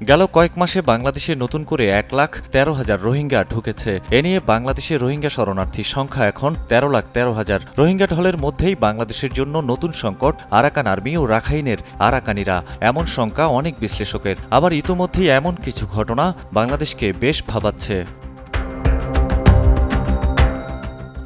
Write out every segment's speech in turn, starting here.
গেল কয়েক মাসে বাংলাদেশে নতুন করে 1,13,000 রোহিঙ্গা ঢুকেছে। এ নিয়ে বাংলাদেশে রোহিঙ্গা শরণার্থীর সংখ্যা এখন 13,13,000। রোহিঙ্গা ঢলের মধ্যেই বাংলাদেশের জন্য নতুন সংকট আরাকান আর্মি ও রাখাইনের আরাকানিরা, এমন শঙ্কা অনেক বিশ্লেষকের। আবার ইতোমধ্যেই এমন কিছু ঘটনা বাংলাদেশকে বেশ ভাবাচ্ছে।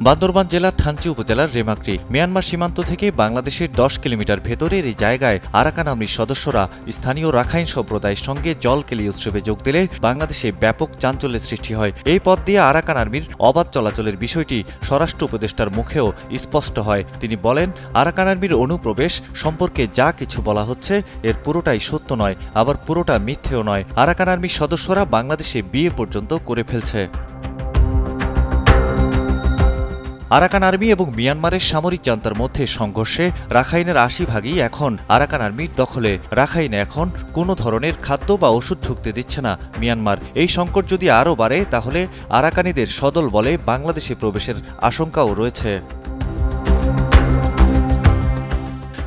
বান্দরবান জেলার থানচি উপজেলার রেমাক্রি মিয়ানমার সীমান্ত থেকে বাংলাদেশের 10 কিলোমিটার ভেতরের এই জায়গায় আরাকান আর্মির সদস্যরা স্থানীয় রাখাইন সম্প্রদায়ের সঙ্গে জলকেলি উৎসবে যোগ দিলে বাংলাদেশে ব্যাপক চাঞ্চল্যের সৃষ্টি হয়। এই পথ দিয়ে আরাকান আর্মির অবাধ চলাচলের বিষয়টি স্বরাষ্ট্র উপদেষ্টার মুখেও স্পষ্ট হয়। তিনি বলেন, আরাকান আর্মির অনুপ্রবেশ সম্পর্কে যা কিছু বলা হচ্ছে এর পুরোটাই সত্য নয়, আবার পুরোটা মিথ্যেও নয়। আরাকান আর্মির সদস্যরা বাংলাদেশে বিয়ে পর্যন্ত করে ফেলছে। আরাকান আর্মি এবং মিয়ানমারের সামরিক জান্তার মধ্যে সংঘর্ষে রাখাইনের 80% এখন আরাকান আর্মির দখলে। রাখাইনে এখন কোনো ধরনের খাদ্য বা ওষুধ ঢুকতে দিচ্ছে না মিয়ানমার। এই সংকট যদি আরও বাড়ে তাহলে আরাকানিদের সদল বলে বাংলাদেশে প্রবেশের আশঙ্কাও রয়েছে।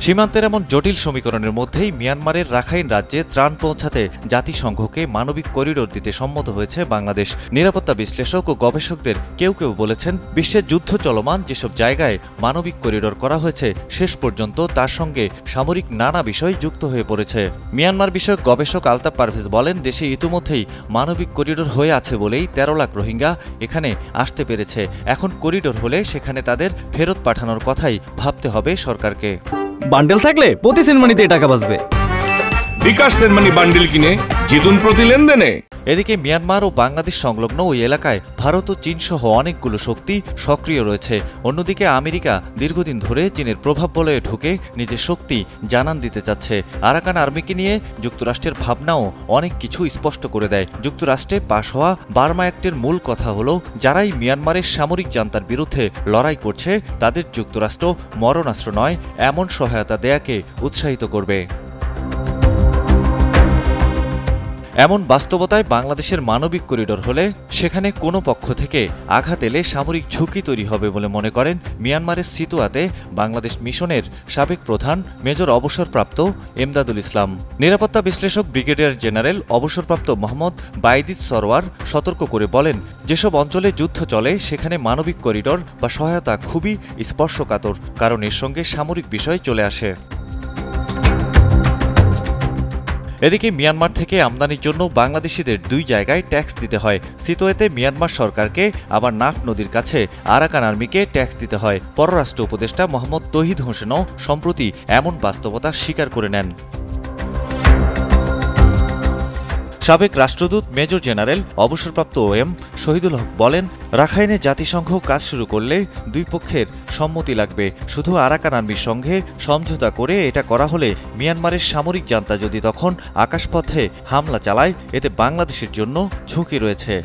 সীমান্তের এমন জটিল সমীকরণের মধ্যেই মিয়ানমারের রাখাইন রাজ্যে ত্রাণ পৌঁছাতে জাতিসংঘকে মানবিক করিডোর দিতে সম্মত হয়েছে বাংলাদেশ। নিরাপত্তা বিশ্লেষক ও গবেষকদের কেউ কেউ বলেছেন, বিশ্বের যুদ্ধ চলমান যেসব জায়গায় মানবিক করিডোর করা হয়েছে শেষ পর্যন্ত তার সঙ্গে সামরিক নানা বিষয় যুক্ত হয়ে পড়েছে। মিয়ানমার বিষয়ক গবেষক আলতাফ পারভেজ বলেন, দেশে ইতিমধ্যেই মানবিক করিডোর হয়ে আছে বলেই 13 লাখ রোহিঙ্গা এখানে আসতে পেরেছে। এখন করিডোর হলে সেখানে তাদের ফেরত পাঠানোর কথাই ভাবতে হবে সরকারকে। বান্ডেল থাকলে প্রতি সেনমানিতে টাকা বাঁচবে। বিকাশ সেনমানি বান্ডেল কিনে জিতুন প্রতি লেনদেনে। এদিকে মিয়ানমার ও বাংলাদেশ সংলগ্ন ওই এলাকায় ভারত ও চীন সহ অনেকগুলো শক্তি সক্রিয় রয়েছে। অন্যদিকে আমেরিকা দীর্ঘদিন ধরে চীনের প্রভাব বলয়ে ঢুকে নিজের শক্তি জানান দিতে চাচ্ছে। আরাকান আর্মিকে নিয়ে যুক্তরাষ্ট্রের ভাবনাও অনেক কিছু স্পষ্ট করে দেয়। যুক্তরাষ্ট্রে পাশ হওয়া বার্মা অ্যাক্টের মূল কথা হলো, যারাই মিয়ানমারের সামরিক জান্তার বিরুদ্ধে লড়াই করছে তাদের যুক্তরাষ্ট্র মরণাস্ত্র নয় এমন সহায়তা দেয়াকে উৎসাহিত করবে। এমন বাস্তবতায় বাংলাদেশের মানবিক করিডোর হলে সেখানে কোনো পক্ষ থেকে আঘাত এলে সামরিক ঝুঁকি তৈরি হবে বলে মনে করেন মিয়ানমারের সিতুয়াতে বাংলাদেশ মিশনের সাবেক প্রধান মেজর অবসরপ্রাপ্ত এমদাদুল ইসলাম। নিরাপত্তা বিশ্লেষক ব্রিগেডিয়ার জেনারেল অবসরপ্রাপ্ত মোহাম্মদ বাইদিস সরওয়ার সতর্ক করে বলেন, যেসব অঞ্চলে যুদ্ধ চলে সেখানে মানবিক করিডোর বা সহায়তা খুবই স্পর্শকাতর, কারণ এর সঙ্গে সামরিক বিষয় চলে আসে। এদিকে মিয়ানমার থেকে আমদানির জন্য বাংলাদেশিদের 2 জায়গায় ট্যাক্স দিতে হয়। সিতোয়েতে মিয়ানমার সরকারকে, আবার নাফ নদীর কাছে আরাকান আর্মিকে ট্যাক্স দিতে হয়। পররাষ্ট্র উপদেষ্টা মোহাম্মদ তৌহিদ হোসেনও সম্প্রতি এমন বাস্তবতা স্বীকার করে নেন। সাবেক রাষ্ট্রদূত মেজর জেনারেল অবসরপ্রাপ্ত ওএম শহীদুল হক বলেন, রাখাইনে জাতিসংঘ কাজ শুরু করলে 2 পক্ষের সম্মতি লাগবে। শুধু আরাকান আর্মির সঙ্গে সমঝোতা করে এটা করা হলে মিয়ানমারের সামরিক জান্তা যদি তখন আকাশপথে হামলা চালায় এতে বাংলাদেশের জন্য ঝুঁকি রয়েছে।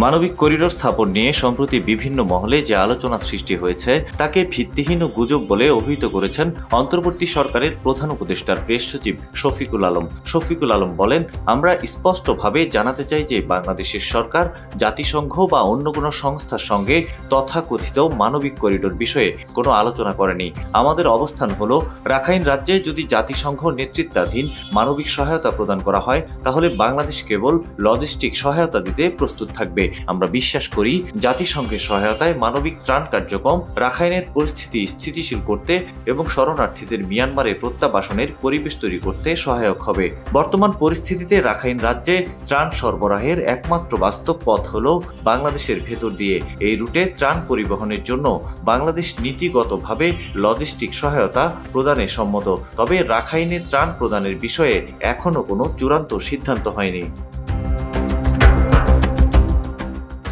মানবিক করিডোর স্থাপন নিয়ে সম্প্রতি বিভিন্ন মহলে যে আলোচনা সৃষ্টি হয়েছে তাকে ভিত্তিহীন ও গুজব বলে অভিহিত করেছেন অন্তর্বর্তী সরকারের প্রধান উপদেষ্টার প্রেস সচিব শফিকুল আলম। শফিকুল আলম বলেন, আমরা স্পষ্টভাবে জানাতে চাই যে বাংলাদেশের সরকার জাতিসংঘ বা অন্য কোনো সংস্থার সঙ্গে তথাকথিত মানবিক করিডোর বিষয়ে কোনো আলোচনা করেনি। আমাদের অবস্থান হলো, রাখাইন রাজ্যে যদি জাতিসংঘ নেতৃত্বাধীন মানবিক সহায়তা প্রদান করা হয় তাহলে বাংলাদেশ কেবল লজিস্টিক সহায়তা দিতে প্রস্তুত থাকবে। আমরা বিশ্বাস করি জাতিসংঘের সহায়তায় মানবিক ত্রাণ কার্যক্রম রাখাইনের পরিস্থিতি স্থিতিশীল করতে এবং শরণার্থীদের মিয়ানমারে প্রত্যাবাসনের পরিবেশ তৈরি করতে সহায়ক হবে। বর্তমান পরিস্থিতিতে রাখাইন রাজ্যে ত্রাণ সরবরাহের একমাত্র বাস্তব পথ হল বাংলাদেশের ভেতর দিয়ে। এই রুটে ত্রাণ পরিবহনের জন্য বাংলাদেশ নীতিগতভাবে লজিস্টিক সহায়তা প্রদানে সম্মত। তবে রাখাইনে ত্রাণ প্রদানের বিষয়ে এখনো কোনো চূড়ান্ত সিদ্ধান্ত হয়নি।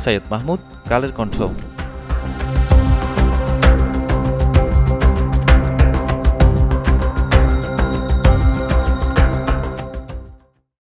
সৈয়দ মাহমুদ, কালের কণ্ঠ।